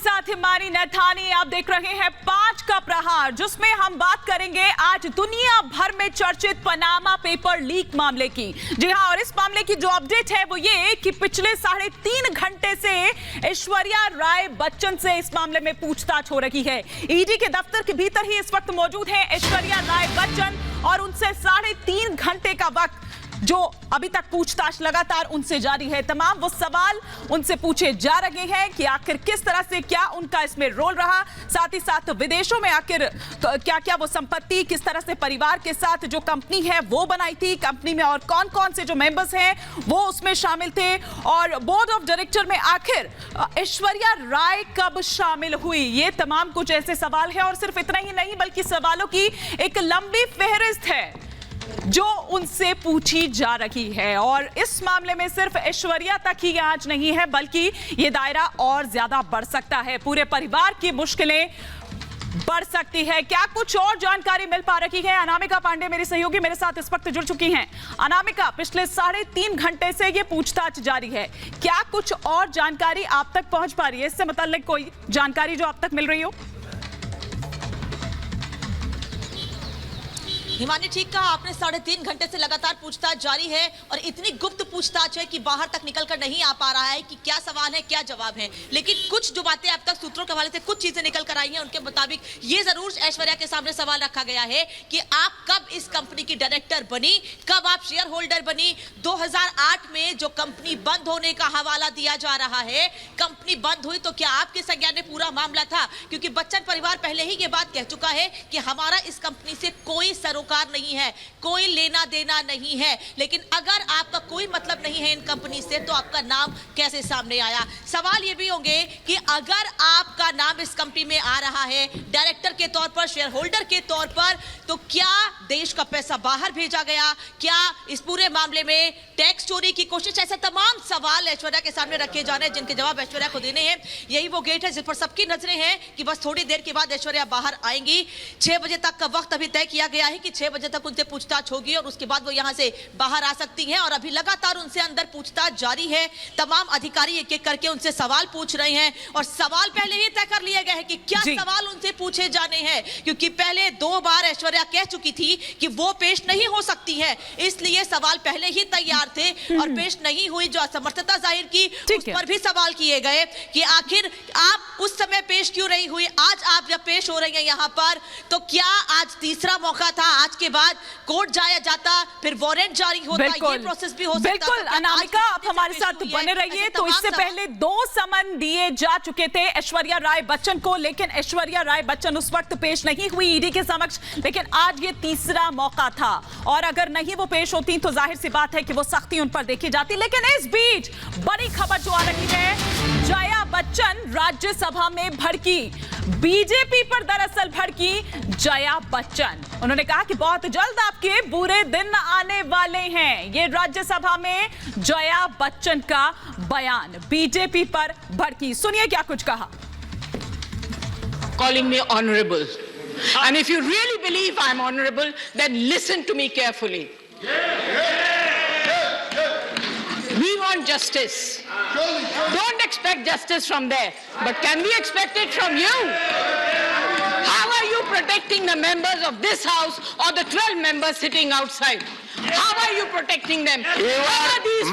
साथ हिमानी नैथानी। आप देख रहे हैं 5 का प्रहार, जिसमें हम बात करेंगे आज दुनिया भर में चर्चित पनामा पेपर लीक मामले की। जी हां, और इस मामले की जो अपडेट है वो ये कि पिछले 3.5 घंटे से ऐश्वर्या राय बच्चन से इस मामले में पूछताछ हो रही है। ईडी के दफ्तर के भीतर ही इस वक्त मौजूद है ऐश्वर्या राय बच्चन और उनसे 3.5 घंटे का वक्त जो अभी तक पूछताछ लगातार उनसे जारी है। तमाम वो सवाल उनसे पूछे जा रहे हैं कि आखिर किस तरह से क्या उनका इसमें रोल रहा, साथ ही साथ विदेशों में आखिर क्या क्या वो संपत्ति, किस तरह से परिवार के साथ जो कंपनी है वो बनाई थी, कंपनी में और कौन कौन से जो मेंबर्स हैं वो उसमें शामिल थे, और बोर्ड ऑफ डायरेक्टर में आखिर ऐश्वर्या राय कब शामिल हुई। ये तमाम कुछ ऐसे सवाल हैं और सिर्फ इतना ही नहीं बल्कि सवालों की एक लंबी फेहरिस्त है जो उनसे पूछी जा रही है। और इस मामले में सिर्फ ऐश्वर्या तक ही आज नहीं है बल्कि ये दायरा और ज्यादा बढ़ सकता है, पूरे परिवार की मुश्किलें बढ़ सकती है। क्या कुछ और जानकारी मिल पा रही है? अनामिका पांडे मेरी सहयोगी मेरे साथ इस वक्त जुड़ चुकी हैं। अनामिका, पिछले 3.5 घंटे से ये पूछताछ जारी है, क्या कुछ और जानकारी आप तक पहुंच पा रही है? इससे मतलब कोई जानकारी जो आप तक मिल रही हो? हिमानी, ठीक कहा आपने, 3.5 घंटे से लगातार पूछताछ जारी है और इतनी गुप्त पूछताछ है कि बाहर तक निकलकर नहीं आ पा रहा है कि क्या सवाल है क्या जवाब है। लेकिन कुछ जो बातें अब तक सूत्रों के हवाले से कुछ चीजें निकल कर आई हैं, उनके मुताबिक ये जरूर ऐश्वर्या के सामने सवाल रखा गया है कि आप कब इस कंपनी की डायरेक्टर बनी, कब आप शेयर होल्डर बनी। 2008 में जो कंपनी बंद होने का हवाला दिया जा रहा है, कंपनी बंद हुई तो क्या आपके संज्ञान में पूरा मामला था? क्योंकि बच्चन परिवार पहले ही ये बात कह चुका है कि हमारा इस कंपनी से कोई सरोकार नहीं है, कोई लेना देना नहीं है। लेकिन अगर आपका कोई मतलब नहीं है इन कंपनी से तो आपका नाम कैसे सामने आया? सवाल ये भी होंगे कि अगर आपका नाम इस कंपनी में आ रहा है डायरेक्टर के तौर पर, शेयर होल्डर के तौर पर, तो क्या देश का पैसा बाहर भेजा गया? क्या इस पूरे मामले में टैक्स चोरी की कोशिश? ऐसे तमाम सवाल ऐश्वर्या के सामने रखे जा रहे हैं जिनके जवाब ऐश्वर्या को देने हैं। यही वो गेट है जिस पर सबकी नजरें हैं कि बस थोड़ी देर के बाद ऐश्वर्या बाहर आएंगी। 6 बजे तक का वक्त अभी तय किया गया है कि 6 बजे तक उनसे पूछताछ होगी और उसके बाद वो यहां से बाहर आ सकती हैं। और अभी लगातार उनसे अंदर पूछताछ जारी है, तमाम अधिकारी एक एक करके उनसे सवाल पूछ रहे हैं और सवाल पहले ही तय कर लिया गया है कि क्या सवाल उनसे पूछे जाने हैं, क्योंकि पहले 2 बार ऐश्वर्या कह चुकी थी कि वो पेश नहीं हो सकती है, इसलिए सवाल पहले ही तैयार थे और पेश नहीं हुई। जो असमर्थता जाहिर की उस पर भी सवाल किए गए कि आखिर आप उस समय पेश क्यों नहीं हुई, आज आप जब पेश हो रही हैं यहां पर, तो क्या आज तीसरा मौका था? आज के बाद कोर्ट जाया जाता, फिर वारंट जारी होता, ये प्रोसेस भी हो सकता। बिल्कुल अनामिका, आप हमारे साथ बने रहिए। तो इससे पहले 2 समन दिए जा चुके थे ऐश्वर्या राय बच्चन को, लेकिन ऐश्वर्या राय बच्चन उस वक्त पेश नहीं हुई ईडी के समक्ष। लेकिन आज ये तीसरा मौका था और अगर नहीं वो पेश होती तो जाहिर सी बात है कि वो सख्ती उन पर देखी जाती। लेकिन इस बीच बड़ी खबर जो आ रही है, जया बच्चन राज्यसभा में भड़की, बीजेपी पर दरअसल भड़की जया बच्चन। उन्होंने कहा कि बहुत जल्द आपके बुरे दिन आने वाले हैं। ये राज्यसभा में जया बच्चन का बयान, बीजेपी पर भड़की। सुनिए क्या कुछ कहा। Calling me honorable, and if you really believe I'm honorable, then listen to me carefully. We want justice. Don't expect justice from there, but can we expect it from you? How are you protecting the members of this house or the 12 members sitting outside? How are you protecting them?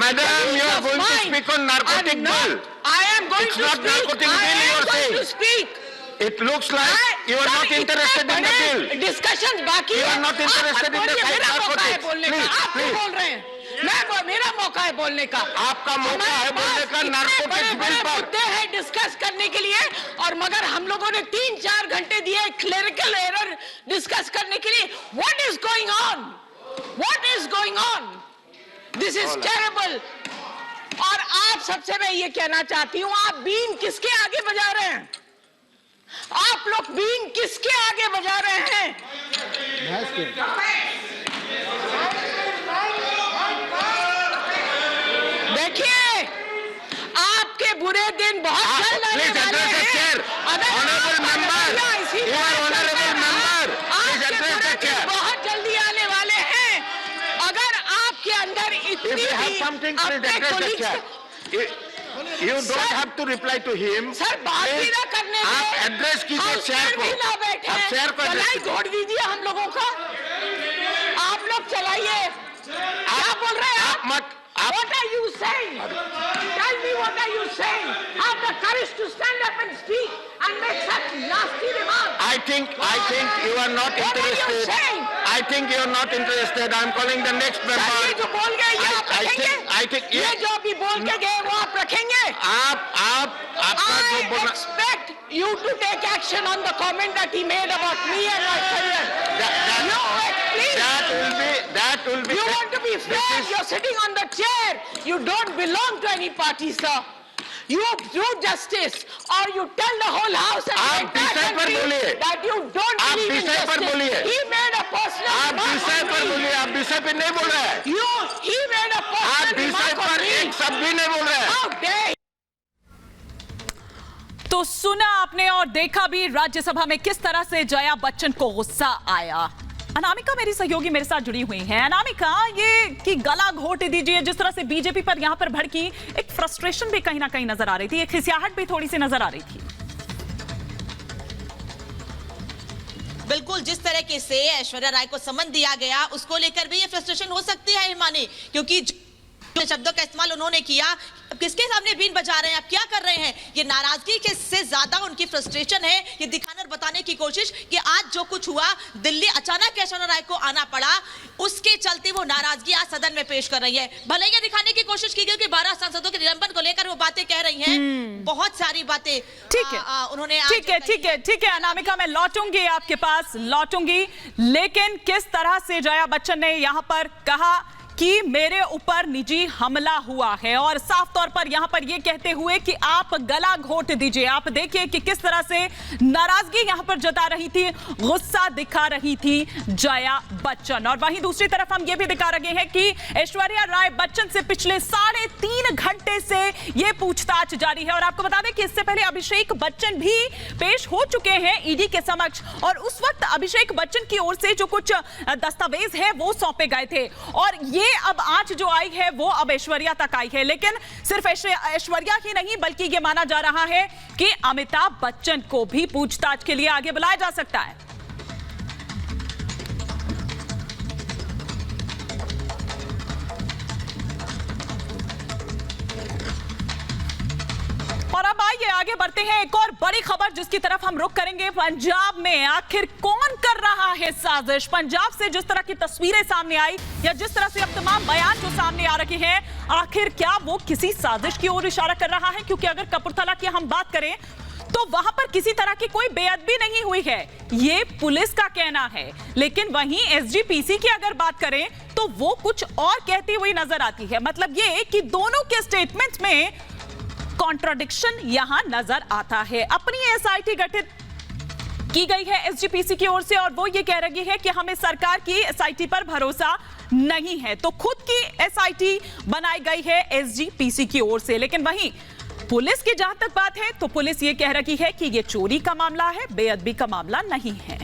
Madam, you are going to speak on narcotic bill. I am going to speak. Narcotic bill you are saying. To speak. It looks like you are not interested in the bill. Discussions बाकी You are not interested in the narcotics. Please, बोल रहे हैं। मेरा मौका है बोलने का। आपका मौका है बोलने का नारकोटिक्स बिल पर। मुद्दे हैं डिस्कस करने के लिए, और मगर हम लोगों ने 3-4 घंटे दिए क्लेरिकल एरर डिस्कस करने के लिए। What is going on? What is going on? This is terrible. और आप सबसे मैं ये कहना चाहती हूँ, आप बीन किसके आगे बजा रहे हैं? आप लोग बीन किसके आगे बजा रहे हैं? देखिए, आपके बुरे दिन बहुत जल्द आने वाले हैं। Honourable member, you are honourable member, आपके बुरे दिन बहुत जल्दी आने वाले हैं। अगर आपके अंदर इतनी You don't have to reply to him. Sir बात भी ना करने आप दें। एड्रेस कीजिए हम शेयर फिर को। भी ना बैठे। आप शेयर को एड्रेस चलाई कीजिए। घोट दीजिए हम लोगों का। आप लोग चलाइए। क्या बोल रहे हैं आप मत What are you saying? Tell me what are you saying? Have the courage to stand up and speak and make such nasty remarks. I think you are not What are you interested. saying? I think you are not interested. I am calling the next sir ये member. जो बोल गए ये आप रखेंगे? I think ये जो अभी बोल के गए वो आप रखेंगे? आपका जो I बोलना expect you to take action on the comment that he made about me and my career. Please. that will be You want to be fair? You're sitting on the chair. You don't belong to any party, sir. You do justice, or you tell the whole house and आप the entire विषय पर country बोलिए। that you don't आप believe in विषय पर justice. बोलिए। He made a personal आप remark विषय on पर me. बोलिए। आप विषय पे नहीं बोल रहे हैं। He made a आप personal विषय remark on पर me. एक शब्द भी नहीं बोल रहे हैं। How dare he? तो सुना आपने और देखा भी राज्यसभा में किस तरह से जया बच्चन को गुस्सा आया। अनामिका मेरी सहयोगी मेरे साथ जुड़ी हुई हैं। अनामिका, ये कि गला घोट दीजिए जिस तरह से बीजेपी पर यहां पर भड़की, एक फ्रस्ट्रेशन भी कहीं ना कहीं नजर आ रही थी, एक खिसियाहट भी थोड़ी सी नजर आ रही थी। बिल्कुल, जिस तरीके से ऐश्वर्या राय को समन दिया गया उसको लेकर भी ये फ्रस्ट्रेशन हो सकती है हिमानी, क्योंकि जो शब्दों का इस्तेमाल उन्होंने किया, अब किसके सामने बीन बजा रहे हैं, अब क्या कर रहे हैं, ये नाराजगी के से ज्यादा उनकी फ्रस्ट्रेशन है, ये दिखाने और बताने की कोशिश कि आज जो कुछ हुआ, दिल्ली अचानक ऐश्वर्या राय को आना पड़ा, उसके चलते वो नाराजगी आज सदन में पेश कर रही है। भले ये दिखाने की कोशिश की गई कि 12 सांसदों के निलंबन को लेकर वो बातें कह रही हैं, बहुत सारी बातें ठीक है, उन्होंने ठीक है अनामिका, मैं लौटूंगी आपके पास, लौटूंगी, लेकिन किस तरह से जया बच्चन ने यहां पर कहा कि मेरे ऊपर निजी हमला हुआ है, और साफ तौर पर यहां पर यह कहते हुए कि आप गला घोट दीजिए। आप देखिए कि किस तरह से नाराजगी यहां पर जता रही थी, गुस्सा दिखा रही थी जया बच्चन। और वहीं दूसरी तरफ हम यह भी दिखा रहे हैं कि ऐश्वर्या राय बच्चन से पिछले 3.5 घंटे से यह पूछताछ जारी है। और आपको बता दें कि इससे पहले अभिषेक बच्चन भी पेश हो चुके हैं ईडी के समक्ष, और उस वक्त अभिषेक बच्चन की ओर से जो कुछ दस्तावेज है वो सौंपे गए थे, और ये अब आज जो आई है वो अब ऐश्वर्या तक आई है। लेकिन सिर्फ ऐश्वर्या ही नहीं, बल्कि ये माना जा रहा है कि अमिताभ बच्चन को भी पूछताछ के लिए आगे बुलाया जा सकता है। और अब आइए आगे बढ़ते हैं, एक और बड़ी खबर जिसकी तरफ हम रुख करेंगे। पंजाब में आखिर कौन कर रहा है साजिश? पंजाब से जिस तरह की तस्वीरें सामने आई, या जिस तरह से अब तमाम बयान जो सामने आ रहे हैं, आखिर क्या वो किसी साजिश की ओर इशारा कर रहा है? क्योंकि अगर कपूरथला की हम बात करें तो वहां पर किसी तरह की कोई बेअदबी नहीं हुई है, ये पुलिस का कहना है। लेकिन वहीं एसजीपीसी की अगर बात करें तो वो कुछ और कहती हुई नजर आती है। मतलब ये कि दोनों के स्टेटमेंट्स में कॉन्ट्राडिक्शन यहां नजर आता है। अपनी एसआईटी गठित की गई है एसजीपीसी की ओर से, और वो ये कह रही है कि हमें सरकार की एसआईटी पर भरोसा नहीं है, तो खुद की एसआईटी बनाई गई है एसजीपीसी की ओर से। लेकिन वहीं पुलिस की जहां तक बात है तो पुलिस ये कह रही है कि ये चोरी का मामला है, बेअदबी का मामला नहीं है।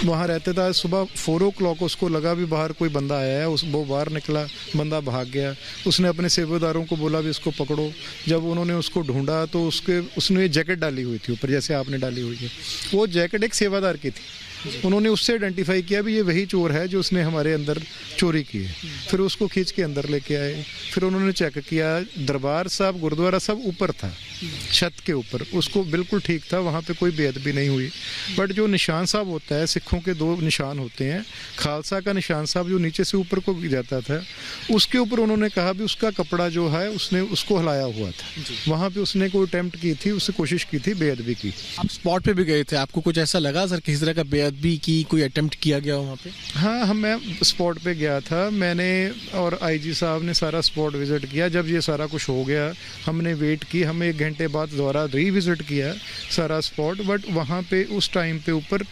वहाँ रहते था, सुबह 4 o'clock उसको लगा भी बाहर कोई बंदा आया है, वो बाहर निकला, बंदा भाग गया। उसने अपने सेवादारों को बोला भी इसको पकड़ो। जब उन्होंने उसको ढूंढा तो उसने जैकेट डाली हुई थी ऊपर, जैसे आपने डाली हुई है, वो जैकेट एक सेवादार की थी। उन्होंने उससे आइडेंटिफाई किया भी ये वही चोर है जो उसने हमारे अंदर चोरी की है। फिर उसको खींच के अंदर लेके आए। फिर उन्होंने चेक किया, दरबार साहब गुरुद्वारा सब ऊपर था, छत के ऊपर, उसको बिल्कुल ठीक था, वहाँ पे कोई बेअदबी नहीं हुई। बट जो निशान साहब होता है, सिखों के 2 निशान होते हैं, खालसा का निशान साहब जो नीचे से ऊपर को जाता था, उसके ऊपर उन्होंने कहा भी उसका कपड़ा जो है उसने उसको हिलाया हुआ था। वहाँ पे उसने कोई अटेम्प्ट की थी, उससे कोशिश की थी बेअदबी की। आप स्पॉट पे भी गए थे, आपको कुछ ऐसा लगा सर किसी तरह का बेअदबी की कोई अटेम्प्ट किया गया वहाँ पे? हाँ, मैं स्पॉट पे गया था, मैंने और आईजी साहब ने सारा स्पॉट विजिट किया। जब ये सारा कुछ हो गया हमने वेट की, हमें 1 घंटे बाद दोबारा रीविजिट किया सारा स्पॉट। बट वहाँ पे उस टाइम पे ऊपर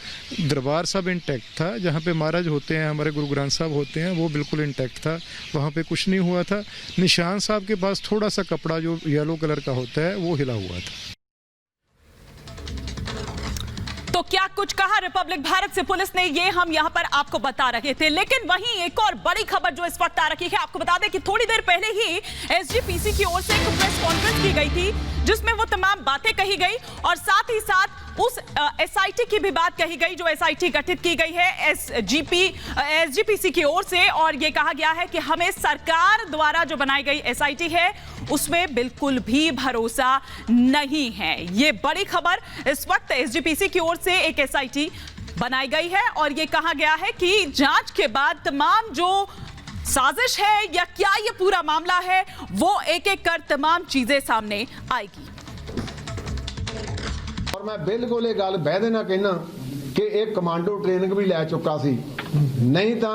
दरबार साहब इंटैक्ट था, जहाँ पे महाराज होते हैं, हमारे गुरु ग्रंथ साहब होते हैं, वो बिल्कुल इंटैक्ट था, वहाँ पे कुछ नहीं हुआ था। निशान साहब के पास थोड़ा सा कपड़ा जो येलो कलर का होता है वो हिला हुआ था। तो तो क्या कुछ कहा रिपब्लिक भारत से पुलिस ने, ये हम यहां पर आपको बता रहे थे। लेकिन वहीं एक और बड़ी खबर जो इस वक्त आ रही है, आपको बता दें कि थोड़ी देर पहले ही एसजीपीसी की ओर से एक प्रेस कॉन्फ्रेंस की गई थी, जिसमें वो तमाम बातें कही गई और साथ ही साथ उस एसआईटी की भी बात कही गई जो एसआईटी गठित की गई है एसजीपीसी की ओर से। और ये कहा गया है कि हमें सरकार द्वारा जो बनाई गई एसआईटी है उसमें बिल्कुल भी भरोसा नहीं है। ये बड़ी खबर, इस वक्त एसजीपीसी की ओर से एक एसआईटी बनाई गई है और ये कहा गया है कि जांच के बाद तमाम जो साजिश है या क्या ये पूरा मामला है वो एक एक कर तमाम चीजें सामने आएगी। और मैं बिल्कुल ये गल बह देना कहना कि एक कमांडो ट्रेनिंग भी लै चुका सी, नहीं तो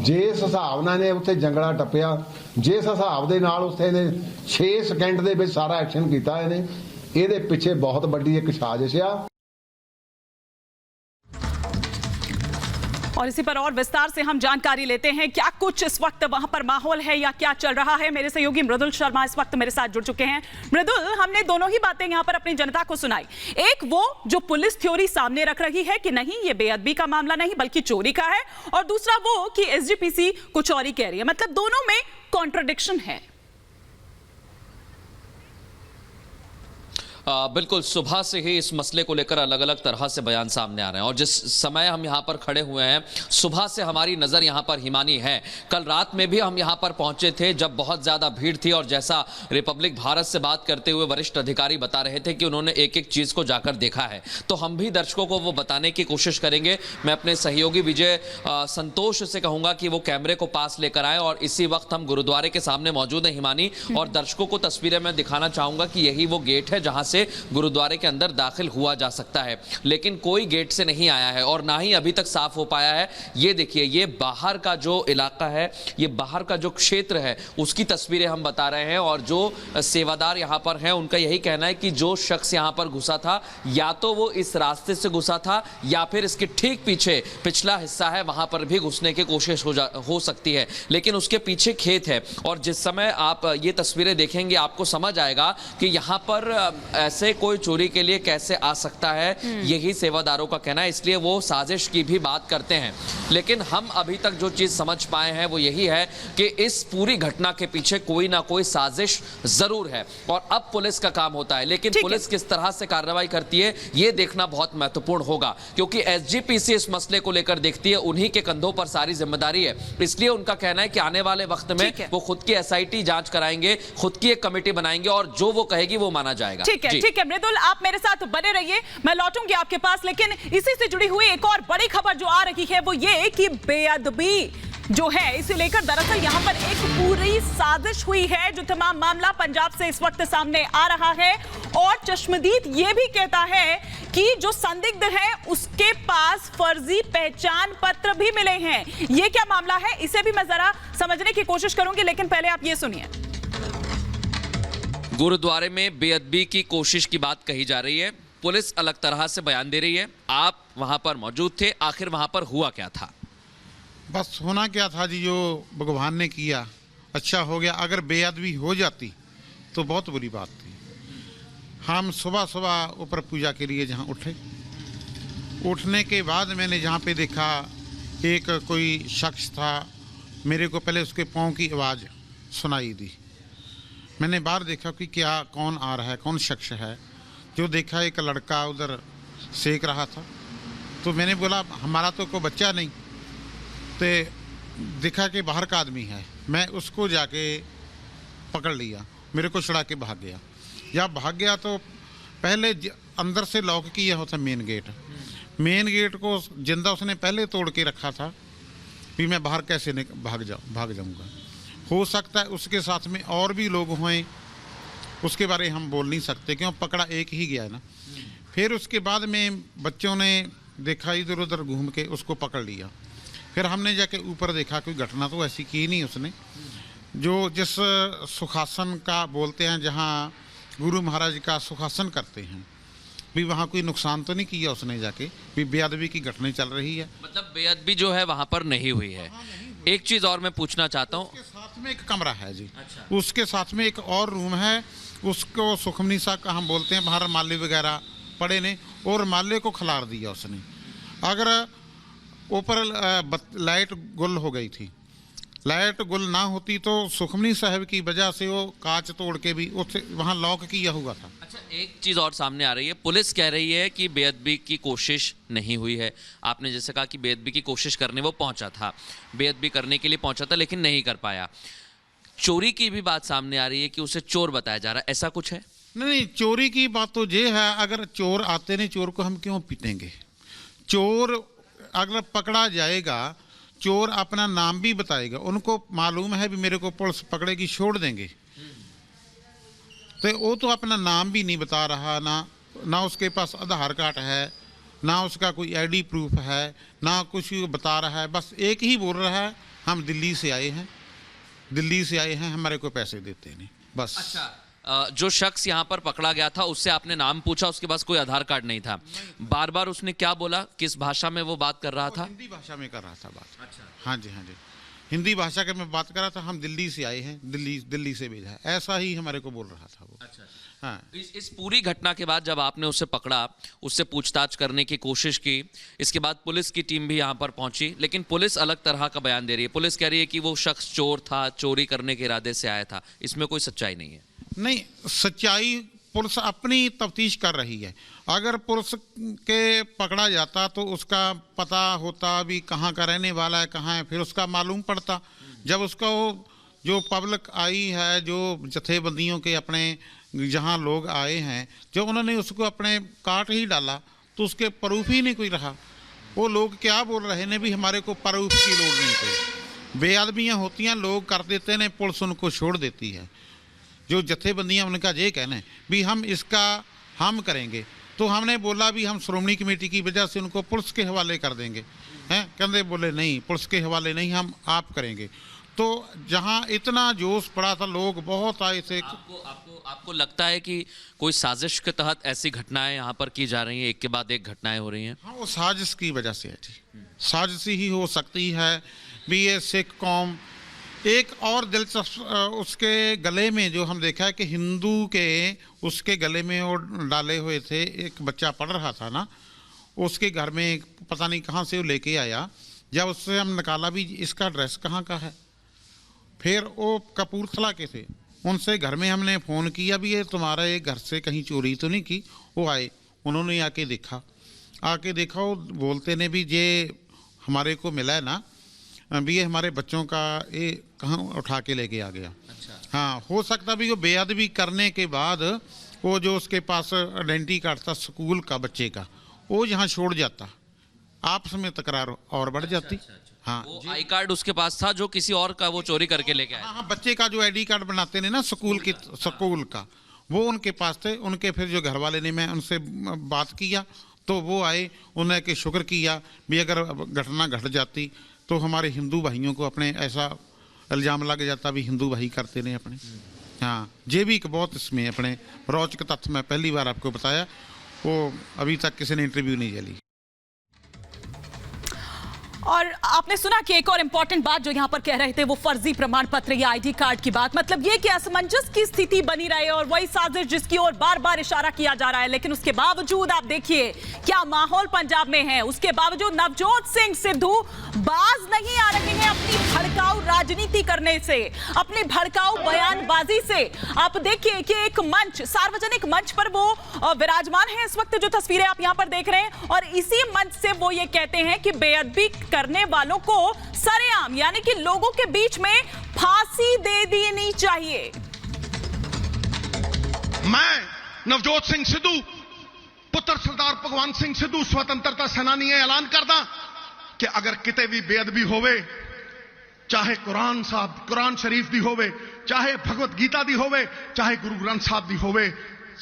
जिस हिसाब नाल ने उत्थे जंगला टप्पिया, जिस हिसाब दे नाल उत्थे ने 6 सेकंड दे विच सारा एक्शन कीता, इहदे पिछे बहुत बड़ी एक साजिश आ। और इसी पर और विस्तार से हम जानकारी लेते हैं क्या कुछ इस वक्त वहां पर माहौल है या क्या चल रहा है। मेरे सहयोगी मृदुल शर्मा इस वक्त मेरे साथ जुड़ चुके हैं। मृदुल, हमने दोनों ही बातें यहां पर अपनी जनता को सुनाई। एक वो जो पुलिस थ्योरी सामने रख रही है कि नहीं ये बेअदबी का मामला नहीं बल्कि चोरी का है, और दूसरा वो कि एसजीपीसी कुछ और ही कह रही है। मतलब दोनों में कॉन्ट्रडिक्शन है। बिल्कुल, सुबह से ही इस मसले को लेकर अलग अलग तरह से बयान सामने आ रहे हैं और जिस समय हम यहाँ पर खड़े हुए हैं सुबह से हमारी नज़र यहाँ पर हिमानी है। कल रात में भी हम यहाँ पर पहुँचे थे जब बहुत ज़्यादा भीड़ थी और जैसा रिपब्लिक भारत से बात करते हुए वरिष्ठ अधिकारी बता रहे थे कि उन्होंने एक एक चीज़ को जाकर देखा है, तो हम भी दर्शकों को वो बताने की कोशिश करेंगे। मैं अपने सहयोगी विजय संतोष से कहूँगा कि वो कैमरे को पास लेकर आए और इसी वक्त हम गुरुद्वारे के सामने मौजूद हैं हिमानी, और दर्शकों को तस्वीरें मैं दिखाना चाहूँगा कि यही वो गेट है जहाँ से गुरुद्वारे के अंदर दाखिल हुआ जा सकता है, लेकिन कोई गेट से नहीं आया है और ना ही अभी तक साफ हो पाया है। ये देखिए, ये बाहर का जो इलाका है, ये बाहर का जो क्षेत्र है उसकी तस्वीरें हम बता रहे हैं और जो सेवादार यहाँ पर हैं उनका यही कहना है कि जो शख्स यहाँ पर घुसा था या तो वो इस रास्ते से घुसा था या फिर इसके ठीक पीछे पिछला हिस्सा है वहां पर भी घुसने की कोशिश हो सकती है, लेकिन उसके पीछे खेत है। और जिस समय आप ये तस्वीरें देखेंगे आपको समझ आएगा कि यहाँ पर ऐसे कोई चोरी के लिए कैसे आ सकता है, यही सेवादारों का कहना है। इसलिए वो साजिश की भी बात करते हैं, लेकिन हम अभी तक जो चीज समझ पाए हैं वो यही है कि इस पूरी घटना के पीछे कोई ना कोई साजिश जरूर है और अब पुलिस का काम होता है। लेकिन पुलिस किस तरह से कार्रवाई करती है ये देखना बहुत महत्वपूर्ण होगा, क्योंकि एसजीपीसी इस मसले को लेकर देखती है, उन्हीं के कंधों पर सारी जिम्मेदारी है। इसलिए उनका कहना है कि आने वाले वक्त में वो खुद की एसआईटी जांच कराएंगे, खुद की एक कमेटी बनाएंगे और जो वो कहेगी वो माना जाएगा। ठीक है मृदुल, आप मेरे साथ बने रहिए, मैं लौटूंगी आपके पास। लेकिन इसी से जुड़ी हुई एक और बड़ी खबर जो आ रही है वो ये कि बेअदबी जो है इसे लेकर दरअसल यहां पर एक पूरी साजिश हुई है। जो तमाम मामला पंजाब से इस वक्त सामने आ रहा है और चश्मदीद ये भी कहता है कि जो संदिग्ध है उसके पास फर्जी पहचान पत्र भी मिले हैं। ये क्या मामला है इसे भी मैं जरा समझने की कोशिश करूंगी, लेकिन पहले आप ये सुनिए। गुरुद्वारे में बेअदबी की कोशिश की बात कही जा रही है, पुलिस अलग तरह से बयान दे रही है। आप वहां पर मौजूद थे, आखिर वहां पर हुआ क्या था? बस होना क्या था जी, जो भगवान ने किया अच्छा हो गया। अगर बेअदबी हो जाती तो बहुत बुरी बात थी। हम सुबह सुबह ऊपर पूजा के लिए जहाँ उठने के बाद मैंने जहाँ पे देखा एक कोई शख्स था, मेरे को पहले उसके पाँव की आवाज़ सुनाई दी। मैंने बाहर देखा कि क्या कौन आ रहा है, कौन शख्स है। जो देखा एक लड़का उधर सेक रहा था, तो मैंने बोला हमारा तो कोई बच्चा नहीं, तो देखा कि बाहर का आदमी है। मैं उसको जाके पकड़ लिया, मेरे को छुड़ा के भाग गया। जब भाग गया तो पहले अंदर से लॉक किया होता मेन गेट को जिंदा उसने पहले तोड़ के रखा था कि मैं बाहर कैसे भाग जाऊंगा। हो सकता है उसके साथ में और भी लोग हों, उसके बारे हम बोल नहीं सकते, क्यों पकड़ा एक ही गया है ना। फिर उसके बाद में बच्चों ने देखा, इधर उधर घूम के उसको पकड़ लिया। फिर हमने जाके ऊपर देखा, कोई घटना तो ऐसी की नहीं उसने। जो जिस सुखासन का बोलते हैं, जहाँ गुरु महाराज का सुखासन करते हैं, भी वहाँ कोई नुकसान तो नहीं किया उसने जाके, भी बेअदबी की घटना चल रही है। मतलब बेअदबी जो है वहाँ पर नहीं हुई है। एक चीज और मैं पूछना चाहता हूँ, उसके साथ में एक कमरा है जी। अच्छा। उसके साथ में एक और रूम है, उसको सुखमनी सा का हम बोलते हैं, बाहर माली वगैरह पड़े ने, और माले को खिलार दिया उसने। अगर ऊपर लाइट गुल हो गई थी, लाइट गुल ना होती तो सुखमनी साहब की वजह से वो कांच तोड़ के भी उससे वहाँ लॉक किया हुआ था। अच्छा, एक चीज़ और सामने आ रही है, पुलिस कह रही है कि बेअदबी की कोशिश नहीं हुई है। आपने जैसे कहा कि बेअदबी की कोशिश करने वो पहुंचा था, बेअदबी करने के लिए पहुंचा था लेकिन नहीं कर पाया। चोरी की भी बात सामने आ रही है कि उसे चोर बताया जा रहा है, ऐसा कुछ है? नहीं, चोरी की बात तो ये है, अगर चोर आते नहीं, चोर को हम क्यों पीटेंगे? चोर अगर पकड़ा जाएगा, चोर अपना नाम भी बताएगा, उनको मालूम है भी मेरे को पुलिस पकड़ेगी, छोड़ देंगे। तो वो तो अपना नाम भी नहीं बता रहा, ना उसके पास आधार कार्ड है, ना उसका कोई आईडी प्रूफ है, ना कुछ बता रहा है। बस एक ही बोल रहा है, हम दिल्ली से आए हैं, दिल्ली से आए हैं, हमारे को पैसे देते नहीं, बस। अच्छा, जो शख्स यहाँ पर पकड़ा गया था उससे आपने नाम पूछा, उसके पास कोई आधार कार्ड नहीं था, बार बार उसने क्या बोला, किस भाषा में वो बात कर रहा था? हिंदी भाषा में कर रहा था बात। अच्छा, हाँ जी, हाँ जी, हिंदी भाषा के में बात कर रहा था। हम दिल्ली से आए हैं, दिल्ली से भेजा है, ऐसा ही हमारे को बोल रहा था वो। अच्छा, हाँ। इस पूरी घटना के बाद जब आपने उसे पकड़ा, उससे पूछताछ करने की कोशिश की, इसके बाद पुलिस की टीम भी यहाँ पर पहुंची, लेकिन पुलिस अलग तरह का बयान दे रही है। पुलिस कह रही है कि वो शख्स चोर था, चोरी करने के इरादे से आया था, इसमें कोई सच्चाई नहीं है। नहीं, सच्चाई पुलिस अपनी तफ्तीश कर रही है। अगर पुलिस के पकड़ा जाता तो उसका पता होता भी कहाँ का रहने वाला है, कहाँ है, फिर उसका मालूम पड़ता। जब उसका वो जो पब्लिक आई है, जो जथेबंदियों के अपने जहाँ लोग आए हैं, जब उन्होंने उसको अपने काट ही डाला तो उसके प्रूफ ही नहीं कोई रहा। वो लोग क्या बोल रहे हैं भी हमारे को प्रूफ की लोड़ नहीं कोई। बेआदमियाँ होती हैं, लोग कर देते हैं, पुलिस उनको छोड़ देती है। जो जथेबंदियाँ उनका ये कहना है भी हम इसका हम करेंगे, तो हमने बोला भी हम श्रोमणी कमेटी की वजह से उनको पुलिस के हवाले कर देंगे, हैं? कहते बोले नहीं, पुलिस के हवाले नहीं, हम आप करेंगे। तो जहाँ इतना जोश पड़ा था, लोग बहुत आए थे। आपको लगता है कि कोई साजिश के तहत ऐसी घटनाएं यहाँ पर की जा रही हैं, एक के बाद एक घटनाएं हो रही हैं? हाँ, वो साजिश की वजह से है जी, साजिश ही हो सकती है भी। ये सिख कौम, एक और दिलचस्प उसके गले में जो हम देखा है कि हिंदू के उसके गले में वो डाले हुए थे, एक बच्चा पढ़ रहा था ना, उसके घर में पता नहीं कहाँ से वो लेके आया। जब उससे हम निकाला भी इसका ड्रेस कहाँ का है, फिर वो कपूरथला के थे, उनसे घर में हमने फ़ोन किया भी ये तुम्हारा ये घर से कहीं चोरी तो नहीं की। वो आए, उन्होंने आके देखा, वो बोलते ने भी ये हमारे को मिला है ना भी, ये हमारे बच्चों का ये कहाँ उठा के लेके आ गया। अच्छा। हाँ, हो सकता भी वो बेअदबी करने के बाद वो जो उसके पास आइडेंटिटी कार्ड था स्कूल का बच्चे का, वो यहाँ छोड़ जाता, आपस में तकरार और बढ़ जाती। अच्छा। हाँ, वो आई कार्ड उसके पास था जो किसी और का वो चोरी करके लेके आया। हाँ, बच्चे का जो आईडी कार्ड बनाते ने ना स्कूल का, वो उनके पास थे। उनके फिर जो घर वाले ने, मैं उनसे बात किया तो वो आए, उन्हें के शुक्र किया भी अगर घटना घट जाती तो हमारे हिंदू भाइयों को अपने ऐसा इल्ज़ाम लग जाता भी हिंदू भाई करते ने अपने। हाँ, ये भी एक बहुत इसमें अपने रोचक तथ्य मैं पहली बार आपको बताया, वो अभी तक किसी ने इंटरव्यू नहीं चली। और आपने सुना कि एक और इंपॉर्टेंट बात जो यहां पर कह रहे थे वो फर्जी प्रमाण पत्र या आईडी कार्ड की बात, मतलब ये कि असमंजस की स्थिति बनी रहे और वही साजिश जिसकी ओर बार बार इशारा किया जा रहा है। लेकिन उसके बावजूद आप देखिए क्या माहौल पंजाब में है, उसके बावजूद नवजोत सिंह सिद्धू बाज नहीं आ रहे हैं अपनी भड़काऊ राजनीति करने से, अपनी भड़काऊ बयानबाजी से। आप देखिए कि एक मंच, सार्वजनिक मंच पर वो विराजमान है इस वक्त, जो तस्वीरें आप यहां पर देख रहे हैं, और इसी मंच से वो ये कहते हैं कि बेअदबी करने वालों को सरेआम यानी कि लोगों के बीच में फांसी दे देनी चाहिए। मैं नवजोत सिंह सिद्धू पुत्र सरदार भगवंत सिंह सिद्धू स्वतंत्रता सेनानी ऐलान करदा कि अगर किते भी बेअदबी होवे, चाहे कुरान शरीफ दी होवे, चाहे भगवत गीता दी होवे, चाहे गुरु ग्रंथ साहब दी होवे,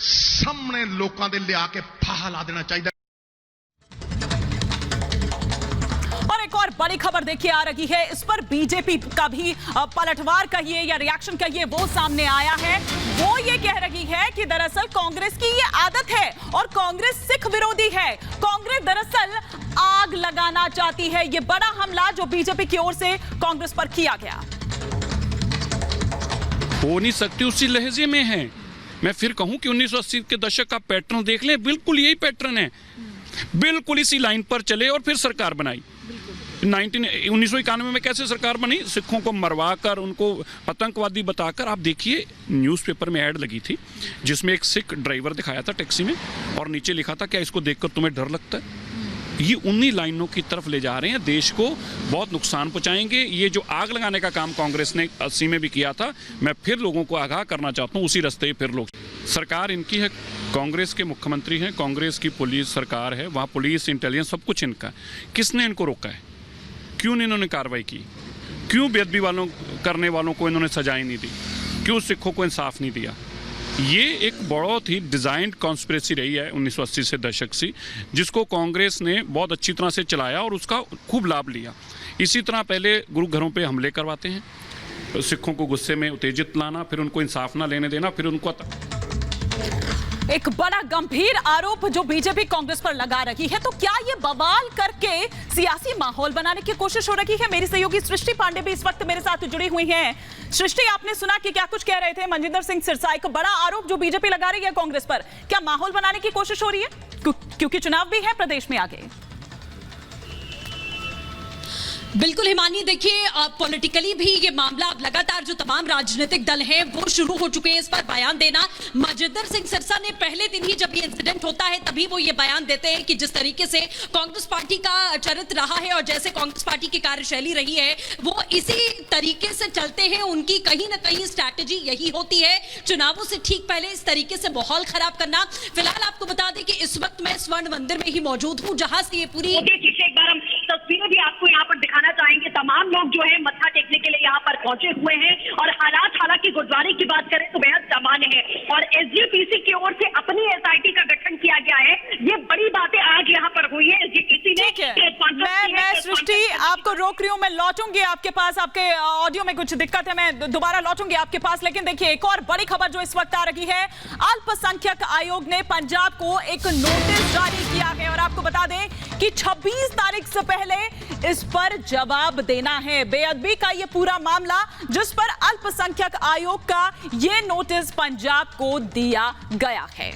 सामने लोकां दे लिया के फाहा ला देना चाहिए। एक और बड़ी खबर देखिए आ रही है, इस पर बीजेपी का भी पलटवार कहिए या रिएक्शन कहिए वो सामने आया है। वो ये कह रही है कि दरअसल कांग्रेस की ये आदत है और कांग्रेस सिख विरोधी है, कांग्रेस दरअसल आग लगाना चाहती है। ये बड़ा हमला जो बीजेपी की ओर से कांग्रेस पर किया गया। हो नहीं सकती, उसी लहजे में है मैं फिर कहूं कि 1980 के दशक का पैटर्न देख लें, बिल्कुल यही पैटर्न है, बिल्कुल इसी लाइन पर चले और फिर सरकार बनाई। 1991 में कैसे सरकार बनी? सिखों को मरवा कर, उनको आतंकवादी बताकर। आप देखिए, न्यूज़पेपर में ऐड लगी थी जिसमें एक सिख ड्राइवर दिखाया था टैक्सी में, और नीचे लिखा था क्या इसको देखकर तुम्हें डर लगता है? ये उन्हीं लाइनों की तरफ ले जा रहे हैं, देश को बहुत नुकसान पहुंचाएंगे। ये जो आग लगाने का काम कांग्रेस ने 80 में भी किया था, मैं फिर लोगों को आगाह करना चाहता हूं, उसी रास्ते फिर लोग। सरकार इनकी है, कांग्रेस के मुख्यमंत्री हैं, कांग्रेस की पुलिस सरकार है, वहाँ पुलिस इंटेलिजेंस सब कुछ इनका। किसने इनको रोका है? क्यों इन्होंने कार्रवाई की? क्यों बेअदबी करने वालों को इन्होंने सजाएं नहीं दी? क्यों सिखों को इंसाफ नहीं दिया? ये एक बहुत ही डिज़ाइंड कॉन्स्पिरेसी रही है 1980 से दशक से, जिसको कांग्रेस ने बहुत अच्छी तरह से चलाया और उसका खूब लाभ लिया। इसी तरह पहले गुरु घरों पे हमले करवाते हैं, सिखों को गुस्से में उत्तेजित लाना, फिर उनको इंसाफ ना लेने देना, फिर उनको एक बड़ा गंभीर आरोप जो बीजेपी कांग्रेस पर लगा रही है, तो क्या ये बवाल करके सियासी माहौल बनाने की कोशिश हो रही है? मेरी सहयोगी सृष्टि पांडे भी इस वक्त मेरे साथ जुड़ी हुई हैं। सृष्टि, आपने सुना कि क्या कुछ कह रहे थे मनजिंदर सिंह सिरसा? एक बड़ा आरोप जो बीजेपी लगा रही है कांग्रेस पर, क्या माहौल बनाने की कोशिश हो रही है? क्योंकि चुनाव भी है प्रदेश में आगे। बिल्कुल हिमानी, देखिए पॉलिटिकली भी ये मामला अब लगातार जो तमाम राजनीतिक दल हैं वो शुरू हो चुके हैं इस पर बयान देना। मनजिंदर सिंह सिरसा ने पहले दिन ही जब ये इंसिडेंट होता है तभी वो ये बयान देते हैं कि जिस तरीके से कांग्रेस पार्टी का चरित्र रहा है और जैसे कांग्रेस पार्टी की कार्यशैली रही है वो इसी तरीके से चलते हैं। उनकी कहीं ना कहीं स्ट्रैटेजी यही होती है, चुनावों से ठीक पहले इस तरीके से माहौल खराब करना। फिलहाल आपको बता दें कि इस वक्त मैं स्वर्ण मंदिर में ही मौजूद हूँ, जहां से ये पूरी एक बार हम तस्वीरें भी आपको यहाँ पर दिखाना चाहेंगे। तमाम लोग जो है मत्था टेकने के लिए यहाँ पर पहुंचे हुए हैं और हालात हालांकि गुरुद्वारे की बात करें तो बेहद सामान्य है और एसजीपीसी की ओर से अपनी एसआईटी का गठन किया गया है। ये बड़ी बातें आज यहाँ पर हुई है एसजीपीसी ने। मैं सृष्टि आपको रोक रही हूँ, मैं लौटूंगी आपके पास, आपके ऑडियो में कुछ दिक्कत है, मैं दोबारा लौटूंगी आपके पास। लेकिन देखिए, एक और बड़ी खबर जो इस वक्त आ रही है, अल्पसंख्यक आयोग ने पंजाब को एक नोटिस जारी किया है और आपको बता दें कि 26 तारीख से पहले इस पर जवाब देना है। बेअदबी का ये पूरा मामला जिस पर अल्पसंख्यक आयोग का ये नोटिस पंजाब को दिया गया है।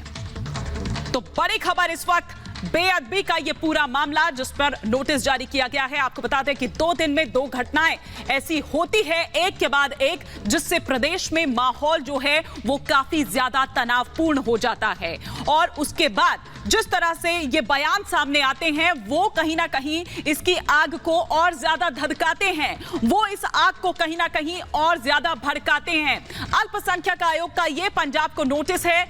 तो बड़ी खबर इस वक्त, बेअदबी का ये पूरा मामला जिस पर नोटिस जारी किया गया है। आपको बता दें कि 2 दिन में 2 घटनाएं ऐसी होती है एक के बाद एक, जिससे प्रदेश में माहौल जो है वो काफी ज्यादा तनावपूर्ण हो जाता है और उसके बाद जिस तरह से ये बयान सामने आते हैं वो कहीं ना कहीं इसकी आग को और ज्यादा धधकाते हैं, वो इस आग को कहीं ना कहीं और ज्यादा भड़काते हैं। अल्पसंख्यक आयोग का ये पंजाब को नोटिस है,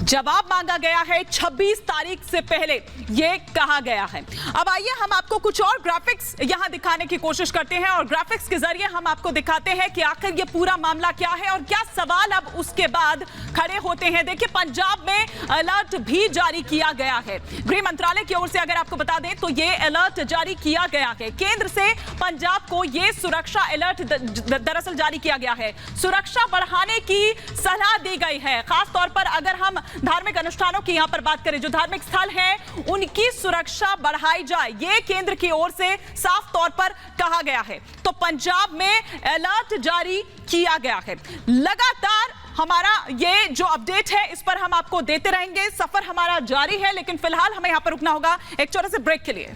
जवाब मांगा गया है 26 तारीख से पहले, यह कहा गया है। अब आइए हम आपको कुछ और ग्राफिक्स यहां दिखाने की कोशिश करते हैं और ग्राफिक्स के जरिए हम आपको दिखाते हैं कि आखिर यह पूरा मामला क्या है और क्या सवाल अब उसके बाद खड़े होते हैं। देखिए, पंजाब में अलर्ट भी जारी किया गया है, गृह मंत्रालय की ओर से अगर आपको बता दें तो यह अलर्ट जारी किया गया है। केंद्र से पंजाब को यह सुरक्षा अलर्ट दरअसल जारी किया गया है, सुरक्षा बढ़ाने की सलाह दी गई है। खासतौर पर अगर हम धार्मिक अनुष्ठानों की यहां पर बात करें, जो धार्मिक स्थल हैं उनकी सुरक्षा बढ़ाई जाए, यह केंद्र की ओर से साफ तौर पर कहा गया है। तो पंजाब में अलर्ट जारी किया गया है। लगातार हमारा ये जो अपडेट है इस पर हम आपको देते रहेंगे, सफर हमारा जारी है, लेकिन फिलहाल हमें यहां पर रुकना होगा एक छोटे से ब्रेक के लिए।